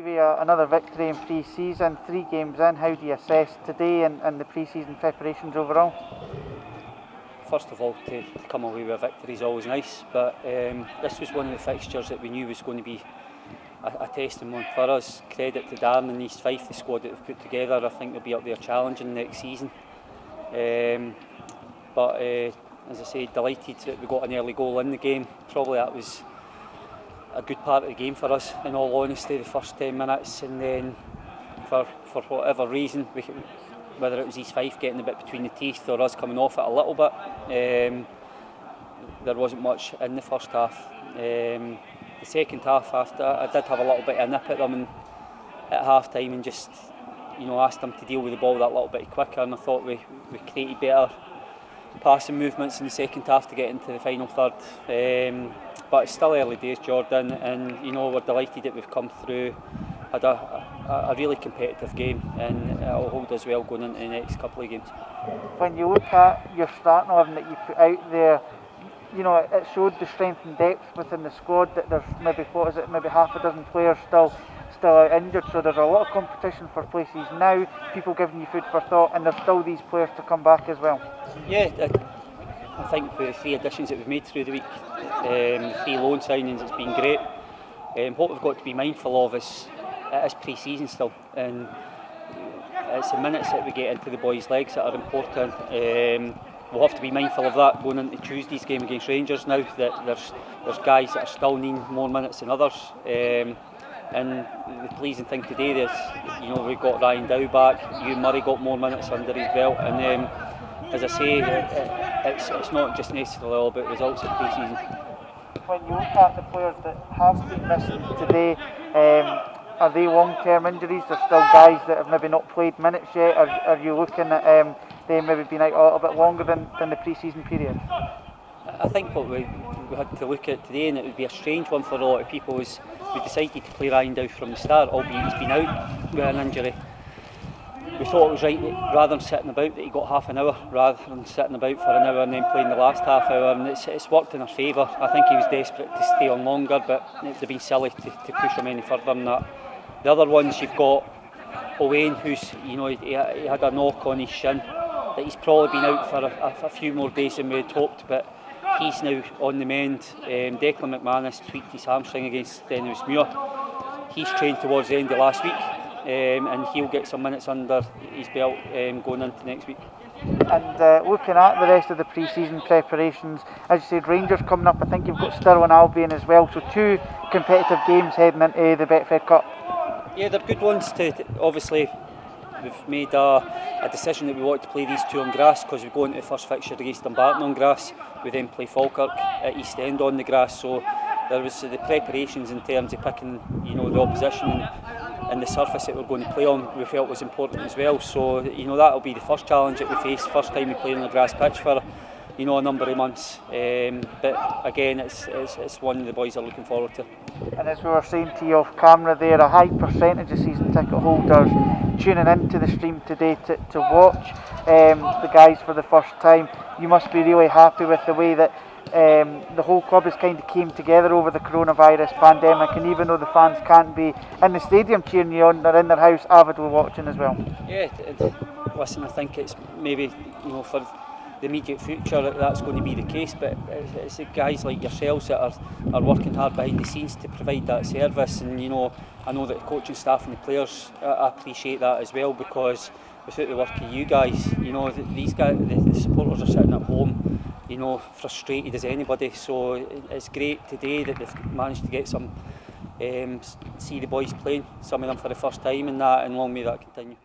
Stevie, another victory in pre-season, 3 games in. How do you assess today and the pre-season preparations overall? First of all, to come away with a victory is always nice, but this was one of the fixtures that we knew was going to be a testing one for us. Credit to Darren and East Fife, the squad that they've put together. I think they'll be up there challenging next season. But as I say, delighted that we got an early goal in the game. Probably that was a good part of the game for us, in all honesty, the first 10 minutes, and then for whatever reason, whether it was East Fife getting a bit between the teeth or us coming off it a little bit, there wasn't much in the first half. The second half, after I did have a little bit of a nip at them and at half time and just asked them to deal with the ball that little bit quicker, and I thought we created better passing movements in the second half to get into the final third. But it's still early days, Jordan, and we're delighted that we've come through, had a really competitive game, and it'll hold us well going into the next couple of games. When you look at your starting 11 that you put out there, it showed the strength and depth within the squad, that there's maybe half a dozen players still out injured, so there's a lot of competition for places now, people giving you food for thought, and there's still these players to come back as well. Yeah, I think the 3 additions that we've made through the week, the 3 loan signings, it's been great. What we've got to be mindful of is it is pre-season still, and it's the minutes that we get into the boys' legs that are important. We'll have to be mindful of that going into Tuesday's game against Rangers now, that there's guys that are still needing more minutes than others. And the pleasing thing today is, we've got Ryan Dow back, Ewan Murray got more minutes under his belt, and as I say, it's not just necessarily all about results at pre-season. When you look at the players that have been missing today, are they long-term injuries? There's still guys that have maybe not played minutes yet. Are you looking at they maybe been out a little bit longer than the pre-season period? I think what we had to look at today, and it would be a strange one for a lot of people, is we decided to play Ryan Dow from the start, albeit he's been out with an injury. We thought it was right that rather than sitting about that he got half an hour rather than sitting about for an hour and then playing the last half hour, and it's worked in our favour. I think he was desperate to stay on longer, but they've been silly to push him any further than that. The other ones, you've got Owain, who's he had a knock on his shin that he's probably been out for a few more days than we had hoped, but he's now on the mend. Declan McManus tweaked his hamstring against Dennismuir. He's trained towards the end of last week, and he'll get some minutes under his belt going into next week. And looking at the rest of the pre-season preparations, as you said, Rangers coming up. I think you've got Stirling Albion as well, so 2 competitive games heading into the Betfred Cup. Yeah, they're good ones obviously. We've made a decision that we want to play these 2 on grass, because we go into the first fixture against Dumbarton on grass. We then play Falkirk at East End on the grass. So there was the preparations in terms of picking, the opposition and the surface that we're going to play on. We felt was important as well. So that'll be the first challenge that we face. First time we play on a grass pitch for a number of months. But again, it's one the boys are looking forward to. And as we were saying to you off camera there, a high percentage of season ticket holders tuning into the stream today to watch the guys for the first time. You must be really happy with the way that the whole club has kind of came together over the coronavirus pandemic, and even though the fans can't be in the stadium cheering you on, they're in their house avidly watching as well. Yeah, listen, I think it's maybe for the immediate future that's going to be the case, but it's the guys like yourselves that are working hard behind the scenes to provide that service, and I know that the coaching staff and the players appreciate that as well, because without the work of you guys, these guys, the supporters are sitting at home, frustrated as anybody. So it's great today that they've managed to get some see the boys playing, some of them for the first time, and long may that continue.